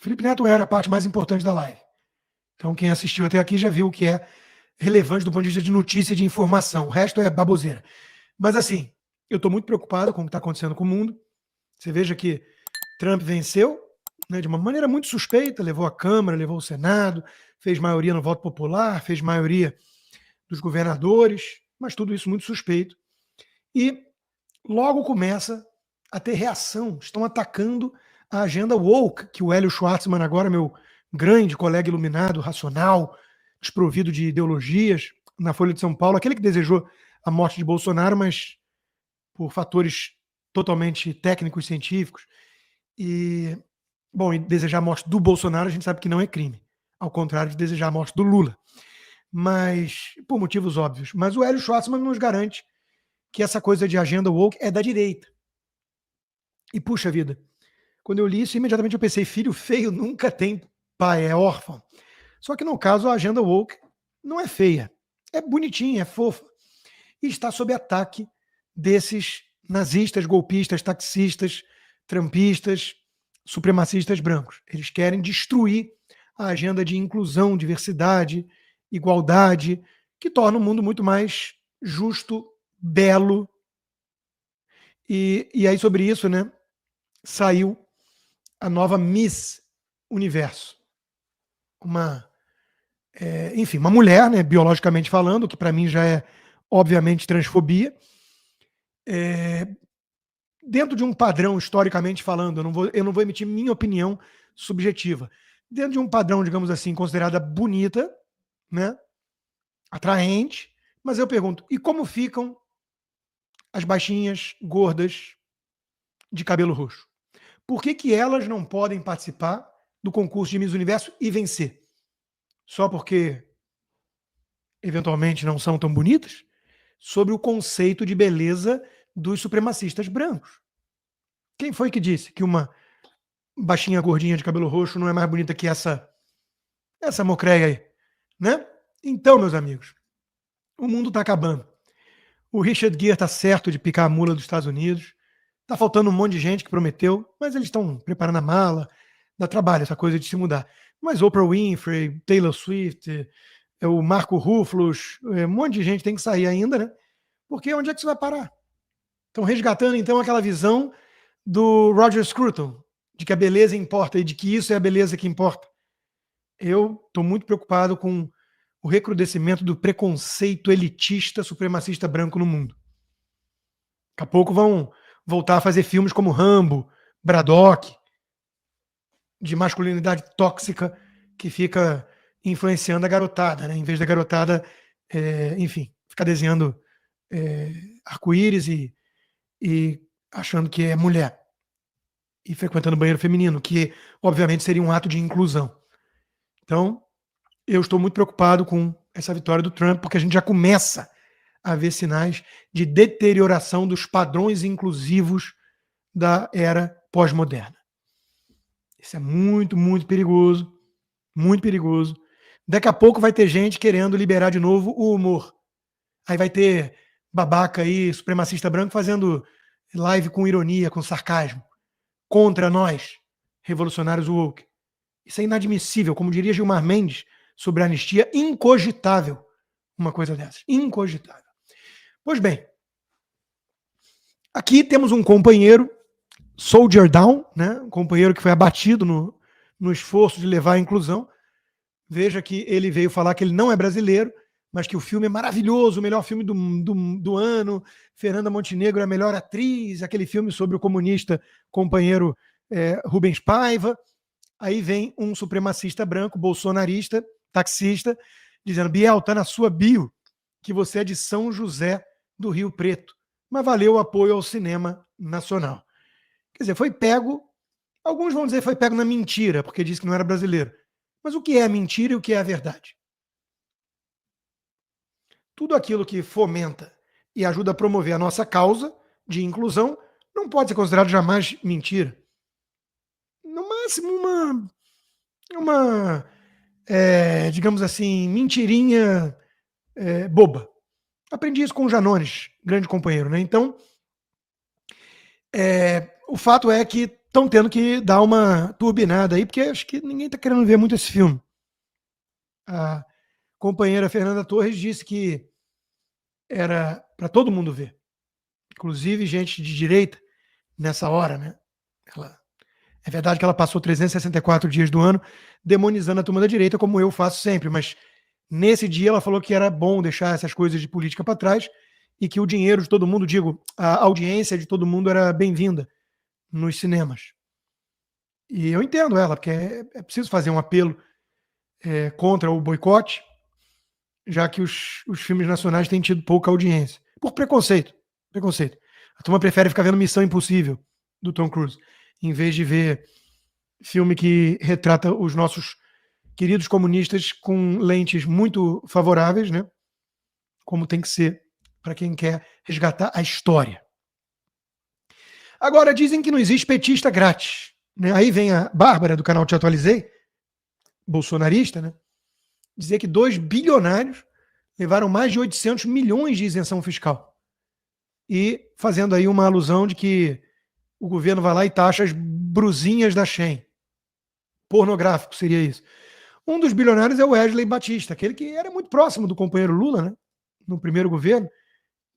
Felipe Neto era a parte mais importante da live. Então, quem assistiu até aqui já viu o que é relevante do ponto de vista de notícia e de informação. O resto é baboseira. Mas, assim, eu estou muito preocupado com o que está acontecendo com o mundo. Você veja que Trump venceu, né, de uma maneira muito suspeita, levou a Câmara, levou o Senado, fez maioria no voto popular, fez maioria dos governadores, mas tudo isso muito suspeito. E logo começa a ter reação. Estão atacando a agenda woke, que o Hélio Schwartzman, agora meu grande colega iluminado, racional, desprovido de ideologias, na Folha de São Paulo, aquele que desejou a morte de Bolsonaro, mas por fatores totalmente técnicos, científicos. E, bom, e desejar a morte do Bolsonaro a gente sabe que não é crime, ao contrário de desejar a morte do Lula. Mas, por motivos óbvios. Mas o Hélio Schwartzman nos garante que essa coisa de agenda woke é da direita. E, puxa vida, quando eu li isso, imediatamente eu pensei, filho feio nunca tem pai, é órfão. Só que no caso, a agenda woke não é feia, é bonitinha, é fofa. E está sob ataque desses nazistas, golpistas, taxistas, trumpistas, supremacistas brancos. Eles querem destruir a agenda de inclusão, diversidade, igualdade, que torna o mundo muito mais justo, belo. E aí, sobre isso, né, saiu a nova Miss Universo. Enfim, uma mulher, né, biologicamente falando, que para mim já é, obviamente, transfobia. Dentro de um padrão, historicamente falando, eu não vou emitir minha opinião subjetiva. Dentro de um padrão, digamos assim, considerada bonita, né, atraente, mas eu pergunto, e como ficam as baixinhas, gordas, de cabelo roxo? Por que elas não podem participar do concurso de Miss Universo e vencer? Só porque eventualmente não são tão bonitas? Sobre o conceito de beleza dos supremacistas brancos. Quem foi que disse que uma baixinha gordinha de cabelo roxo não é mais bonita que essa mocreia aí, né? Então, meus amigos, o mundo está acabando. O Richard Gere está certo de picar a mula dos Estados Unidos. Tá faltando um monte de gente que prometeu, mas eles estão preparando a mala. Dá trabalho essa coisa de se mudar. Mas Oprah Winfrey, Taylor Swift, o Marco Ruffalo, um monte de gente tem que sair ainda, né? Porque onde é que isso vai parar? Estão resgatando, então, aquela visão do Roger Scruton, de que a beleza importa e de que isso é a beleza que importa. Eu estou muito preocupado com o recrudescimento do preconceito elitista supremacista branco no mundo. Daqui a pouco vão voltar a fazer filmes como Rambo, Braddock, de masculinidade tóxica que fica influenciando a garotada, né? Em vez da garotada, enfim, ficar desenhando arco-íris e achando que é mulher e frequentando banheiro feminino, que obviamente seria um ato de inclusão. Então, eu estou muito preocupado com essa vitória do Trump, porque a gente já começa a ver sinais de deterioração dos padrões inclusivos da era pós-moderna. Isso é muito, muito perigoso, muito perigoso. Daqui a pouco vai ter gente querendo liberar de novo o humor. Aí vai ter babaca aí, supremacista branco, fazendo live com ironia, com sarcasmo, contra nós, revolucionários woke. Isso é inadmissível, como diria Gilmar Mendes sobre a anistia, incogitável uma coisa dessas, incogitável. Pois bem, aqui temos um companheiro, Soldier Down, né? Um companheiro que foi abatido no esforço de levar a inclusão. Veja que ele veio falar que ele não é brasileiro, mas que o filme é maravilhoso, o melhor filme do ano. Fernanda Montenegro é a melhor atriz, aquele filme sobre o comunista companheiro Rubens Paiva. Aí vem um supremacista branco, bolsonarista, taxista, dizendo: Biel, tá na sua bio que você é de São José do Rio Preto, mas valeu o apoio ao cinema nacional. Quer dizer, foi pego, alguns vão dizer foi pego na mentira, porque disse que não era brasileiro. Mas o que é a mentira e o que é a verdade? Tudo aquilo que fomenta e ajuda a promover a nossa causa de inclusão não pode ser considerado jamais mentira. No máximo, digamos assim, mentirinha boba. Aprendi isso com o Janones, grande companheiro, né? Então, o fato é que estão tendo que dar uma turbinada aí, porque acho que ninguém está querendo ver muito esse filme. A companheira Fernanda Torres disse que era para todo mundo ver, inclusive gente de direita, nessa hora, né? É verdade que ela passou 364 dias do ano demonizando a turma da direita, como eu faço sempre, mas nesse dia ela falou que era bom deixar essas coisas de política para trás e que o dinheiro de todo mundo, digo, a audiência de todo mundo era bem-vinda nos cinemas. E eu entendo ela, porque é preciso fazer um apelo contra o boicote, já que os filmes nacionais têm tido pouca audiência. Por preconceito. Preconceito. A turma prefere ficar vendo Missão Impossível, do Tom Cruise, em vez de ver filme que retrata os nossos queridos comunistas com lentes muito favoráveis, né? Como tem que ser para quem quer resgatar a história. Agora, dizem que não existe petista grátis. Né? Aí vem a Bárbara, do canal Te Atualizei, bolsonarista, né? Dizer que 2 bilionários levaram mais de 800 milhões de isenção fiscal. E fazendo aí uma alusão de que o governo vai lá e taxa as brusinhas da Shein. Pornográfico seria isso. Um dos bilionários é o Wesley Batista, aquele que era muito próximo do companheiro Lula, né? No primeiro governo.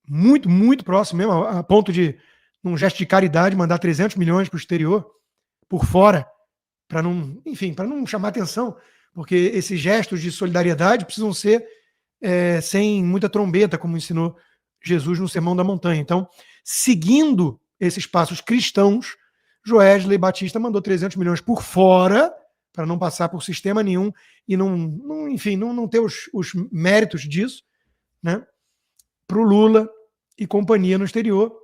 Muito, muito próximo mesmo, a ponto de, num gesto de caridade, mandar 300 milhões para o exterior, por fora, para não, enfim, para não chamar atenção, porque esses gestos de solidariedade precisam ser sem muita trombeta, como ensinou Jesus no Sermão da Montanha. Então, seguindo esses passos cristãos, Wesley Batista mandou 300 milhões por fora, para não passar por sistema nenhum e não ter os méritos disso, né, para o Lula e companhia no exterior.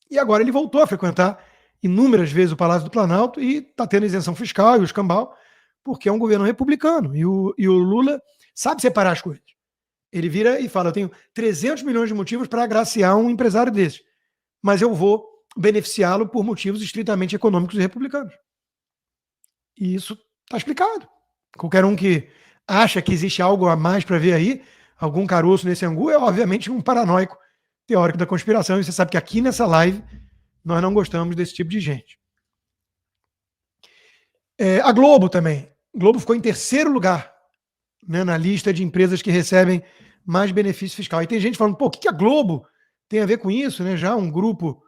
E agora ele voltou a frequentar inúmeras vezes o Palácio do Planalto e está tendo isenção fiscal e o escambau, porque é um governo republicano. E o Lula sabe separar as coisas. Ele vira e fala, eu tenho 300 milhões de motivos para agraciar um empresário desse, mas eu vou beneficiá-lo por motivos estritamente econômicos e republicanos. E isso está explicado. Qualquer um que acha que existe algo a mais para ver aí, algum caroço nesse angu, é obviamente um paranoico teórico da conspiração. E você sabe que aqui nessa live nós não gostamos desse tipo de gente. A Globo também. A Globo ficou em terceiro lugar, né, na lista de empresas que recebem mais benefício fiscal. E tem gente falando, pô, o que a Globo tem a ver com isso? Né? Já um grupo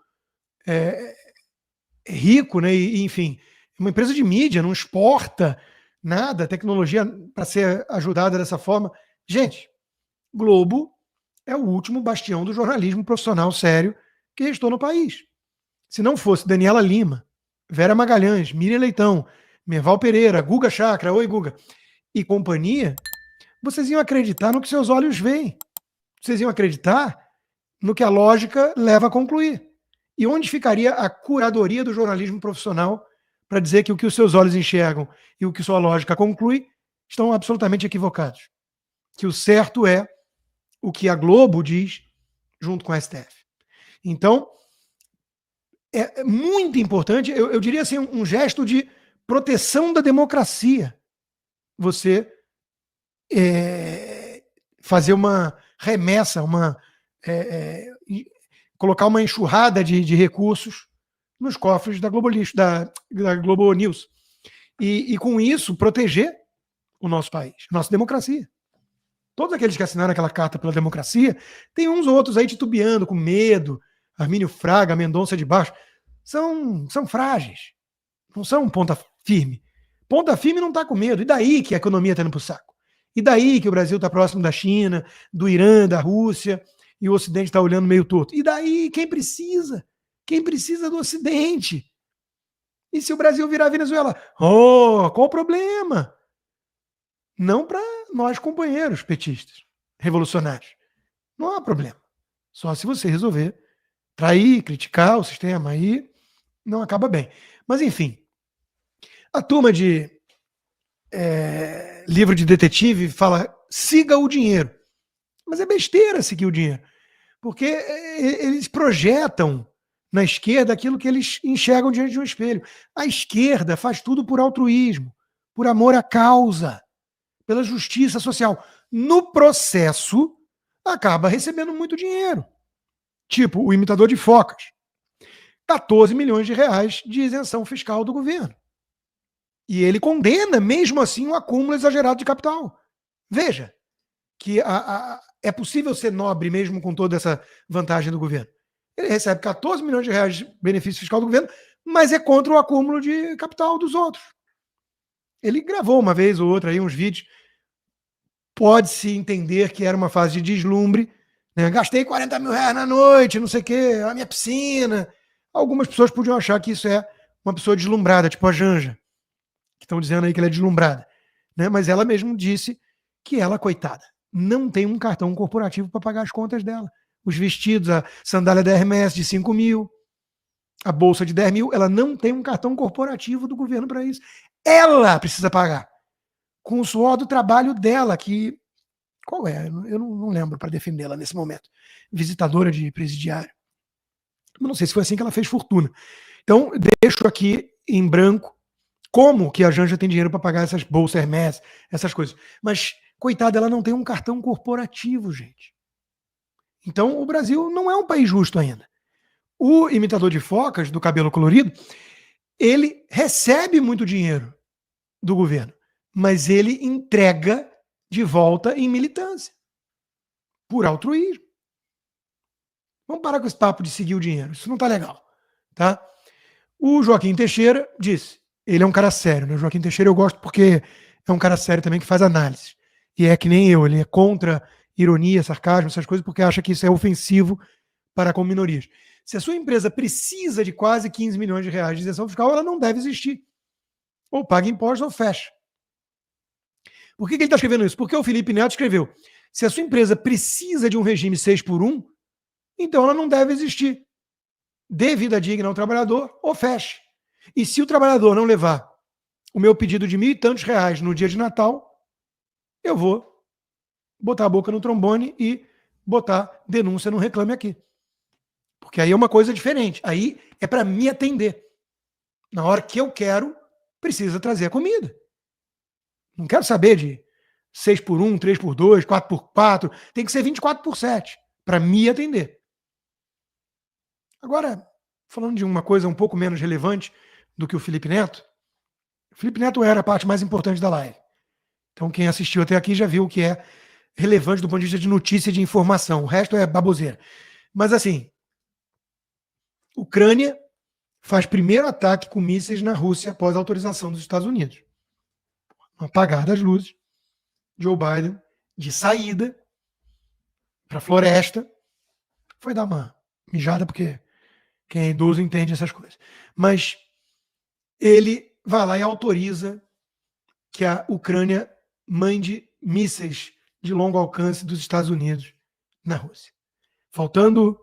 rico, né? E, enfim, uma empresa de mídia, não exporta nada, tecnologia para ser ajudada dessa forma. Gente, Globo é o último bastião do jornalismo profissional sério que restou no país. Se não fosse Daniela Lima, Vera Magalhães, Miriam Leitão, Merval Pereira, Guga Chakra, oi Guga, e companhia, vocês iam acreditar no que seus olhos veem. Vocês iam acreditar no que a lógica leva a concluir. E onde ficaria a curadoria do jornalismo profissional para dizer que o que os seus olhos enxergam e o que sua lógica conclui estão absolutamente equivocados? Que o certo é o que a Globo diz junto com a STF. Então, é muito importante, eu diria assim, um gesto de proteção da democracia. Você fazer uma remessa, colocar uma enxurrada de recursos nos cofres da Globo, da Globo News. E com isso, proteger o nosso país, a nossa democracia. Todos aqueles que assinaram aquela carta pela democracia, tem uns ou outros aí titubeando, com medo, Armínio Fraga, Mendonça de Baixo, são frágeis, não são ponta firme. Ponta firme não está com medo. E daí que a economia está indo para o saco? E daí que o Brasil está próximo da China, do Irã, da Rússia, e o Ocidente está olhando meio torto? E daí quem precisa? Quem precisa do Ocidente? E se o Brasil virar Venezuela? Oh, qual o problema? Não para nós companheiros petistas, revolucionários. Não há problema. Só se você resolver trair, criticar o sistema, aí não acaba bem. Mas enfim, a turma de livro de detetive fala, siga o dinheiro. Mas é besteira seguir o dinheiro. Porque eles projetam na esquerda aquilo que eles enxergam diante de um espelho. A esquerda faz tudo por altruísmo, por amor à causa, pela justiça social. No processo, acaba recebendo muito dinheiro. Tipo, o imitador de focas. 14 milhões de reais de isenção fiscal do governo. E ele condena, mesmo assim, um acúmulo exagerado de capital. Veja que é possível ser nobre mesmo com toda essa vantagem do governo. Ele recebe 14 milhões de reais de benefício fiscal do governo, mas é contra o acúmulo de capital dos outros. Ele gravou uma vez ou outra aí uns vídeos. Pode-se entender que era uma fase de deslumbre. Né? Gastei 40 mil reais na noite, não sei o quê, a minha piscina. Algumas pessoas podiam achar que isso é uma pessoa deslumbrada, tipo a Janja, que estão dizendo aí que ela é deslumbrada. Né? Mas ela mesmo disse que ela, coitada, não tem um cartão corporativo para pagar as contas dela. Os vestidos, a sandália da Hermès de 5 mil, a bolsa de 10 mil, ela não tem um cartão corporativo do governo para isso. Ela precisa pagar com o suor do trabalho dela, que... Qual é? Eu não lembro para defendê-la nesse momento. Visitadora de presidiário. Mas não sei se foi assim que ela fez fortuna. Então, deixo aqui em branco como que a Janja tem dinheiro para pagar essas bolsas Hermès, essas coisas. Mas, coitada, ela não tem um cartão corporativo, gente. Então, o Brasil não é um país justo ainda. O imitador de focas, do cabelo colorido, ele recebe muito dinheiro do governo, mas ele entrega de volta em militância, por altruísmo. Vamos parar com esse papo de seguir o dinheiro, isso não tá legal, tá? O Joaquim Teixeira disse, ele é um cara sério, né? O Joaquim Teixeira eu gosto porque é um cara sério também que faz análise. E é que nem eu, ele é contra ironia, sarcasmo, essas coisas, porque acha que isso é ofensivo para com minorias. Se a sua empresa precisa de quase 15 milhões de reais de isenção fiscal, ela não deve existir. Ou paga impostos ou fecha. Por que ele está escrevendo isso? Porque o Felipe Neto escreveu, se a sua empresa precisa de um regime 6 por 1, então ela não deve existir. Dê vida digna ao trabalhador ou feche. E se o trabalhador não levar o meu pedido de 1.000 e tantos reais no dia de Natal, eu vou botar a boca no trombone e botar denúncia no Reclame Aqui. Porque aí é uma coisa diferente. Aí é para me atender. Na hora que eu quero, precisa trazer a comida. Não quero saber de 6 por 1, 3 por 2, 4 por 4. Tem que ser 24 por 7 para me atender. Agora, falando de uma coisa um pouco menos relevante do que o Felipe Neto, o Felipe Neto era a parte mais importante da live. Então, quem assistiu até aqui já viu o que é relevante do ponto de vista de notícia e de informação. O resto é baboseira. Mas, assim, Ucrânia faz primeiro ataque com mísseis na Rússia após a autorização dos Estados Unidos. Apagar das luzes, Joe Biden, de saída para a floresta, foi dar uma mijada, porque quem é idoso entende essas coisas. Mas ele vai lá e autoriza que a Ucrânia mande mísseis de longo alcance dos Estados Unidos na Rússia. Faltando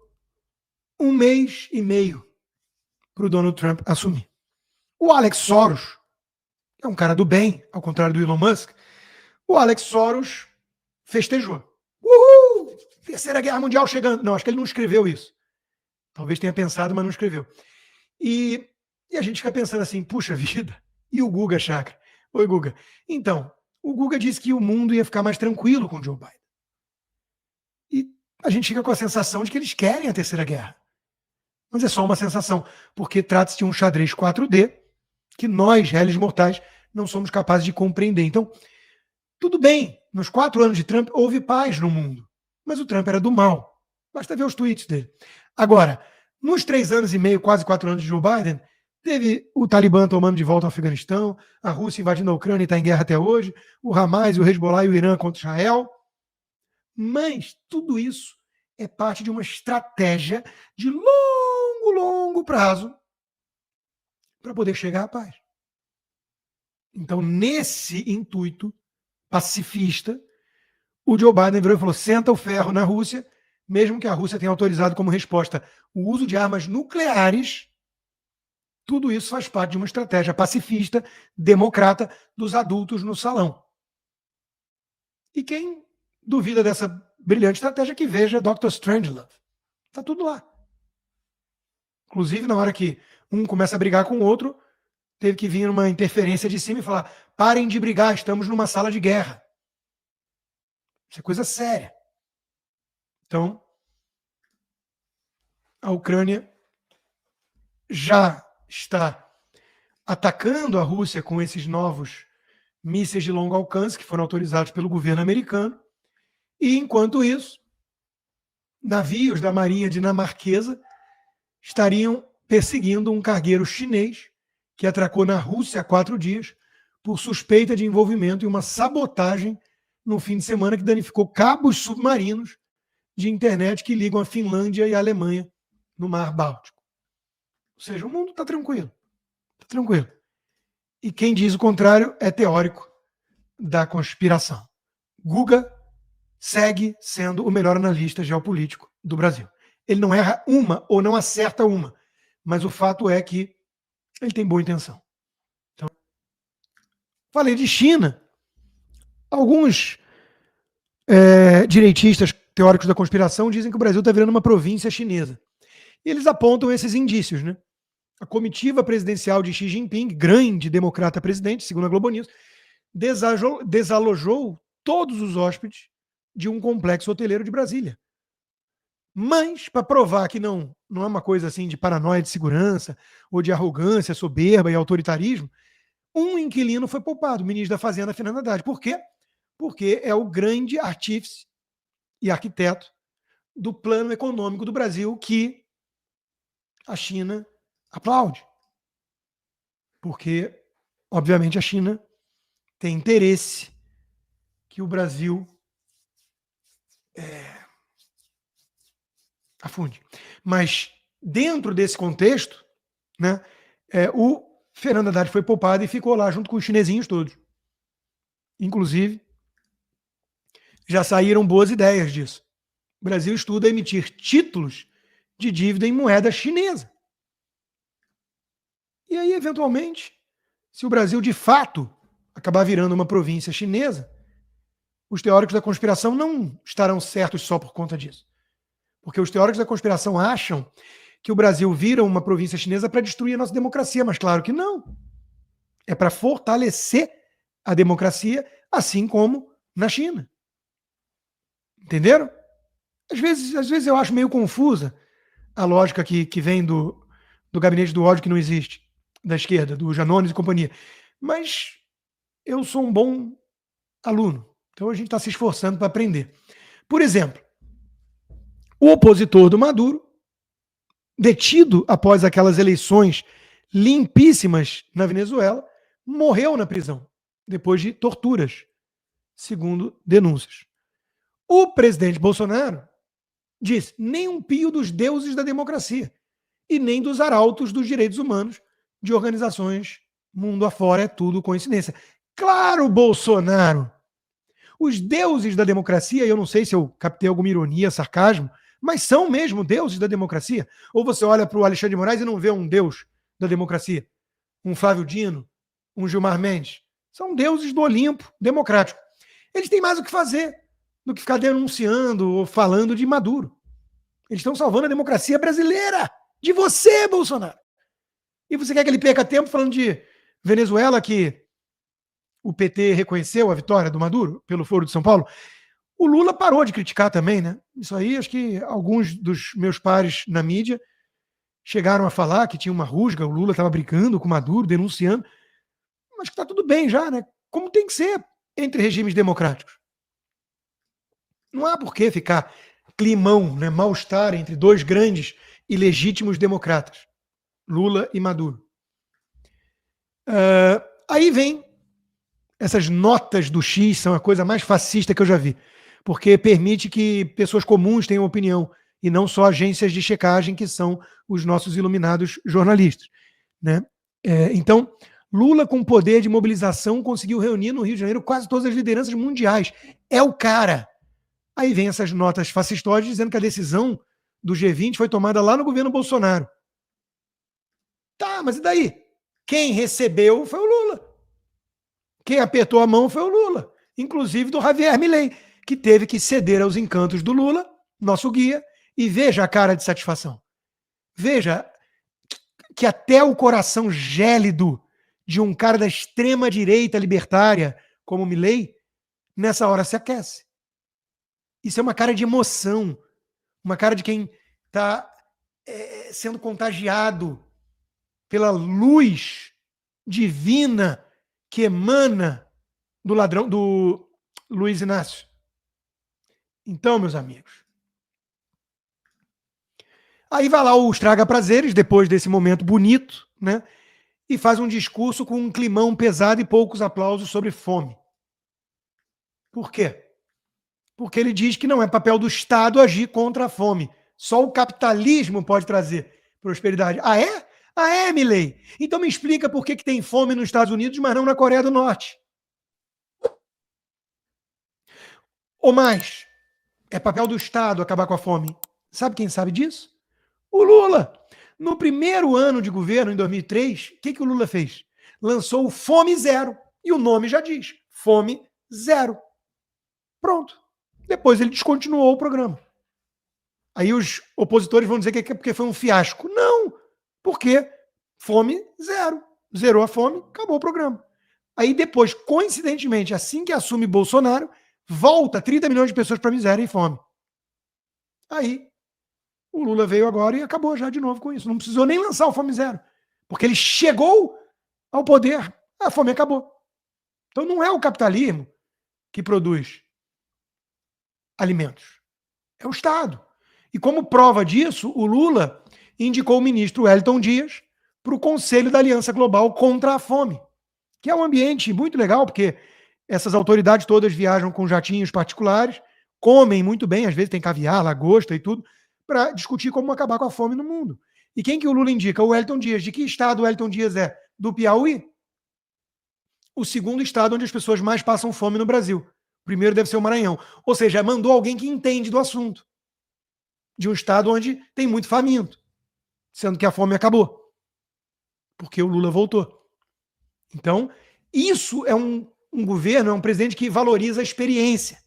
1 mês e meio para o Donald Trump assumir. O Alex Soros, que é um cara do bem, ao contrário do Elon Musk, o Alex Soros festejou. Uhul! Terceira Guerra Mundial chegando. Não, acho que ele não escreveu isso. Talvez tenha pensado, mas não escreveu. E a gente fica pensando assim, puxa vida, e o Guga Chakra? Oi, Guga. Então, o Guga disse que o mundo ia ficar mais tranquilo com o Joe Biden. E a gente fica com a sensação de que eles querem a Terceira Guerra. Mas é só uma sensação, porque trata-se de um xadrez 4D que nós, réis mortais, não somos capazes de compreender. Então, tudo bem, nos 4 anos de Trump houve paz no mundo, mas o Trump era do mal. Basta ver os tweets dele. Agora, nos 3 anos e meio, quase 4 anos de Joe Biden, teve o Talibã tomando de volta o Afeganistão, a Rússia invadindo a Ucrânia e está em guerra até hoje, o Hamas, o Hezbollah e o Irã contra Israel. Mas tudo isso é parte de uma estratégia de longo prazo para poder chegar à paz. Então, nesse intuito pacifista, o Joe Biden virou e falou: senta o ferro na Rússia, mesmo que a Rússia tenha autorizado como resposta o uso de armas nucleares. Tudo isso faz parte de uma estratégia pacifista, democrata, dos adultos no salão. E quem duvida dessa brilhante estratégia, que veja Dr. Strangelove. Está tudo lá. Inclusive, na hora que um começa a brigar com o outro, teve que vir uma interferência de cima e falar: parem de brigar, estamos numa sala de guerra. Isso é coisa séria. Então, a Ucrânia já está atacando a Rússia com esses novos mísseis de longo alcance que foram autorizados pelo governo americano. E, enquanto isso, navios da marinha dinamarquesa estariam perseguindo um cargueiro chinês que atracou na Rússia há 4 dias por suspeita de envolvimento em uma sabotagem no fim de semana que danificou cabos submarinos de internet que ligam a Finlândia e a Alemanha no Mar Báltico. Ou seja, o mundo está tranquilo. Está tranquilo. E quem diz o contrário é teórico da conspiração. Guga segue sendo o melhor analista geopolítico do Brasil. Ele não erra uma ou não acerta uma, mas o fato é que ele tem boa intenção. Então, falei de China. Alguns direitistas teóricos da conspiração dizem que o Brasil está virando uma província chinesa. E eles apontam esses indícios, né? A comitiva presidencial de Xi Jinping, grande democrata presidente, segundo a Globo News, desalojou todos os hóspedes de um complexo hoteleiro de Brasília. Mas, para provar que não é uma coisa assim de paranoia de segurança ou de arrogância, soberba e autoritarismo, um inquilino foi poupado, o ministro da Fazenda, Fernando Haddad. Por quê? Porque é o grande artífice e arquiteto do plano econômico do Brasil que a China aplaude. Porque, obviamente, a China tem interesse que o Brasil afunde. Mas, dentro desse contexto, né, o Fernando Haddad foi poupado e ficou lá junto com os chinesinhos todos. Inclusive, já saíram boas ideias disso. O Brasil estuda emitir títulos de dívida em moeda chinesa. E aí, eventualmente, se o Brasil de fato acabar virando uma província chinesa, os teóricos da conspiração não estarão certos só por conta disso. Porque os teóricos da conspiração acham que o Brasil vira uma província chinesa para destruir a nossa democracia, mas claro que não. É para fortalecer a democracia, assim como na China. Entenderam? Às vezes eu acho meio confusa a lógica que vem do gabinete do ódio que não existe, da esquerda, do Janones e companhia. Mas eu sou um bom aluno, então a gente está se esforçando para aprender. Por exemplo, o opositor do Maduro, detido após aquelas eleições limpíssimas na Venezuela, morreu na prisão, depois de torturas, segundo denúncias. O presidente Bolsonaro diz: nem um pio dos deuses da democracia e nem dos arautos dos direitos humanos de organizações mundo afora, é tudo coincidência. Claro, Bolsonaro! Os deuses da democracia, eu não sei se eu captei alguma ironia, sarcasmo, mas são mesmo deuses da democracia? Ou você olha para o Alexandre de Moraes e não vê um deus da democracia? Um Flávio Dino, um Gilmar Mendes? São deuses do Olimpo democrático. Eles têm mais o que fazer do que ficar denunciando ou falando de Maduro. Eles estão salvando a democracia brasileira. De você, Bolsonaro. E você quer que ele perca tempo falando de Venezuela, que o PT reconheceu a vitória do Maduro pelo Foro de São Paulo? O Lula parou de criticar também, né? Isso aí, acho que alguns dos meus pares na mídia chegaram a falar que tinha uma rusga, o Lula estava brigando com o Maduro, denunciando. Acho que está tudo bem já, né? Como tem que ser entre regimes democráticos. Não há por que ficar climão, né? Mal-estar entre dois grandes e legítimos democratas, Lula e Maduro. Aí vem essas notas do X, são a coisa mais fascista que eu já vi, porque permite que pessoas comuns tenham opinião e não só agências de checagem que são os nossos iluminados jornalistas, né? Então, Lula, com poder de mobilização, conseguiu reunir no Rio de Janeiro quase todas as lideranças mundiais. É o cara. Aí vem essas notas fascistóides dizendo que a decisão do G20 foi tomada lá no governo Bolsonaro. Tá, mas e daí? Quem recebeu foi o Lula. Quem apertou a mão foi o Lula, inclusive do Javier Milei, que teve que ceder aos encantos do Lula, nosso guia, e veja a cara de satisfação. Veja que até o coração gélido de um cara da extrema-direita libertária, como Milei, nessa hora se aquece. Isso é uma cara de emoção, uma cara de quem está sendo contagiado pela luz divina que emana do ladrão, do Luiz Inácio. Então, meus amigos, aí vai lá o Estraga Prazeres, depois desse momento bonito, né? E faz um discurso com um climão pesado e poucos aplausos sobre fome. Por quê? Porque ele diz que não é papel do Estado agir contra a fome. Só o capitalismo pode trazer prosperidade. Ah, é? Ah, é, Milei? Então me explica por que tem fome nos Estados Unidos, mas não na Coreia do Norte. Ou mais, é papel do Estado acabar com a fome. Sabe quem sabe disso? O Lula. No primeiro ano de governo, em 2003, o que o Lula fez? Lançou o Fome Zero. E o nome já diz, Fome Zero. Pronto. Depois ele descontinuou o programa. Aí os opositores vão dizer que é porque foi um fiasco. Não, porque fome zero. Zerou a fome, acabou o programa. Aí depois, coincidentemente, assim que assume Bolsonaro, volta 30 milhões de pessoas para miséria e fome. Aí o Lula veio agora e acabou já de novo com isso. Não precisou nem lançar o Fome Zero. Porque ele chegou ao poder, a fome acabou. Então não é o capitalismo que produz alimentos. É o Estado. E como prova disso, o Lula indicou o ministro Wellington Dias para o Conselho da Aliança Global contra a Fome, que é um ambiente muito legal, porque essas autoridades todas viajam com jatinhos particulares, comem muito bem, às vezes tem caviar, lagosta e tudo, para discutir como acabar com a fome no mundo. E quem que o Lula indica? O Wellington Dias. De que estado o Wellington Dias é? Do Piauí? O segundo estado onde as pessoas mais passam fome no Brasil. O primeiro deve ser o Maranhão. Ou seja, mandou alguém que entende do assunto. De um estado onde tem muito faminto, sendo que a fome acabou, porque o Lula voltou. Então, isso é um governo, é um presidente que valoriza a experiência.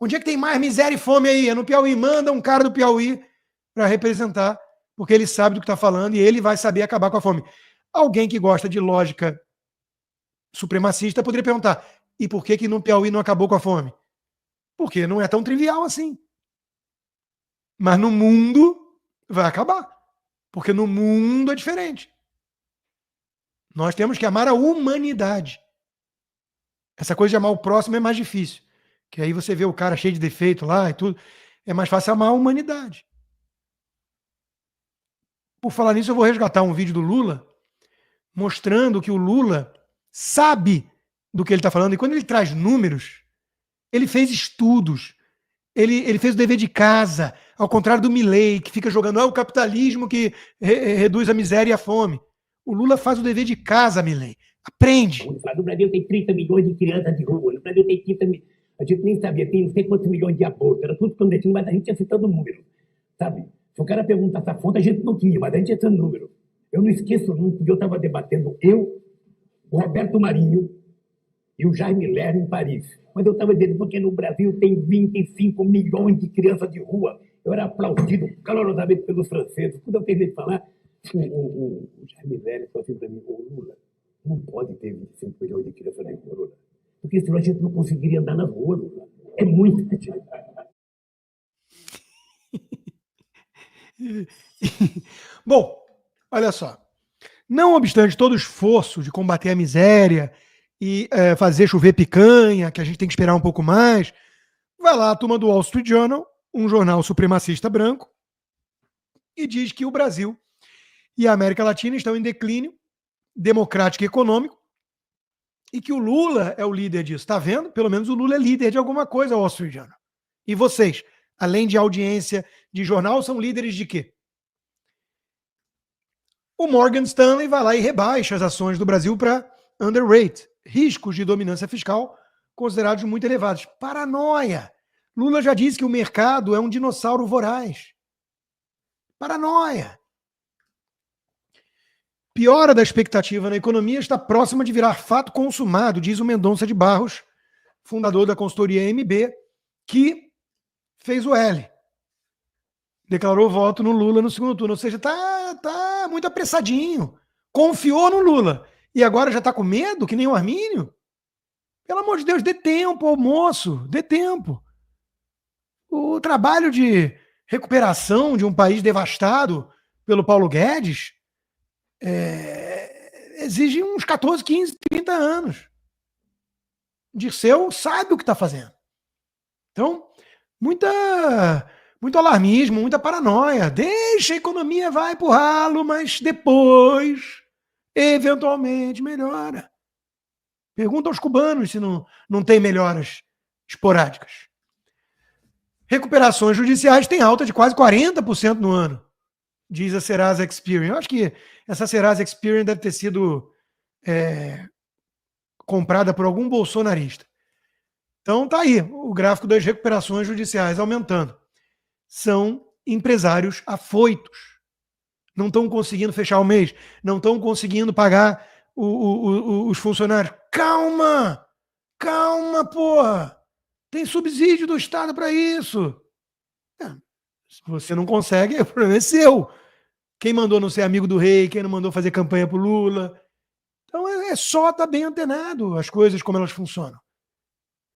Onde é que tem mais miséria e fome aí? É no Piauí. Manda um cara do Piauí para representar, porque ele sabe do que está falando e ele vai saber acabar com a fome. Alguém que gosta de lógica supremacista poderia perguntar, e por que no Piauí não acabou com a fome? Porque não é tão trivial assim. Mas no mundo vai acabar. Porque no mundo é diferente. Nós temos que amar a humanidade. Essa coisa de amar o próximo é mais difícil. Que aí você vê o cara cheio de defeito lá e tudo. É mais fácil amar a humanidade. Por falar nisso, eu vou resgatar um vídeo do Lula mostrando que o Lula sabe do que ele está falando. E quando ele traz números, ele fez estudos. Ele fez o dever de casa, ao contrário do Milei, que fica jogando o capitalismo que reduz a miséria e a fome. O Lula faz o dever de casa, Milei. Aprende. No Brasil tem 30 milhões de crianças de rua. No Brasil tem 30 milhões. A gente nem sabia, tem não sei quantos milhões de abortos. Era tudo clandestino, mas a gente ia citando número. Sabe? Se o cara perguntar essa fonte, a gente não tinha, mas a gente ia citando número. Eu não esqueço nunca que eu estava debatendo, o Roberto Marinho e o Jaime Lerner em Paris. Mas eu estava dizendo, porque no Brasil tem 25 milhões de crianças de rua. Eu era aplaudido calorosamente pelos franceses. Quando eu terminei de falar, o Jaime Lerner falou assim para mim, Lula, não pode ter 25 milhões de crianças de rua, Lula. Porque senão a gente não conseguiria andar na rua, Lula. É muito gente. Bom, olha só. Não obstante todo o esforço de combater a miséria e fazer chover picanha, que a gente tem que esperar um pouco mais, vai lá a turma do Wall Street Journal, um jornal supremacista branco, e diz que o Brasil e a América Latina estão em declínio democrático e econômico e que o Lula é o líder disso. Está vendo? Pelo menos o Lula é líder de alguma coisa, Wall Street Journal. E vocês, além de audiência de jornal, são líderes de quê? O Morgan Stanley vai lá e rebaixa as ações do Brasil para underweight, riscos de dominância fiscal considerados muito elevados. Paranoia! Lula já disse que o mercado é um dinossauro voraz. Paranoia! Piora da expectativa na economia está próxima de virar fato consumado, diz o Mendonça de Barros, fundador da consultoria MB, que fez o L. Declarou voto no Lula no segundo turno. Ou seja, tá muito apressadinho. Confiou no Lula. E agora já está com medo, que nem o Armínio? Pelo amor de Deus, dê tempo ao moço. Dê tempo. O trabalho de recuperação de um país devastado pelo Paulo Guedes exige uns 14, 15, 30 anos. Dirceu sabe o que está fazendo. Então, muito alarmismo, muita paranoia. Deixa a economia vai pro ralo, mas depois, eventualmente, melhora. Pergunta aos cubanos se não tem melhoras esporádicas. Recuperações judiciais têm alta de quase 40% no ano, diz a Serasa Experian. Eu acho que essa Serasa Experian deve ter sido comprada por algum bolsonarista. Então tá aí o gráfico das recuperações judiciais aumentando. São empresários afoitos. Não estão conseguindo fechar o mês, não estão conseguindo pagar os funcionários. Calma, porra. Tem subsídio do Estado para isso. Se você não consegue, o problema é seu. Quem mandou não ser amigo do rei, quem não mandou fazer campanha pro Lula. Então é só estar bem antenado as coisas como elas funcionam.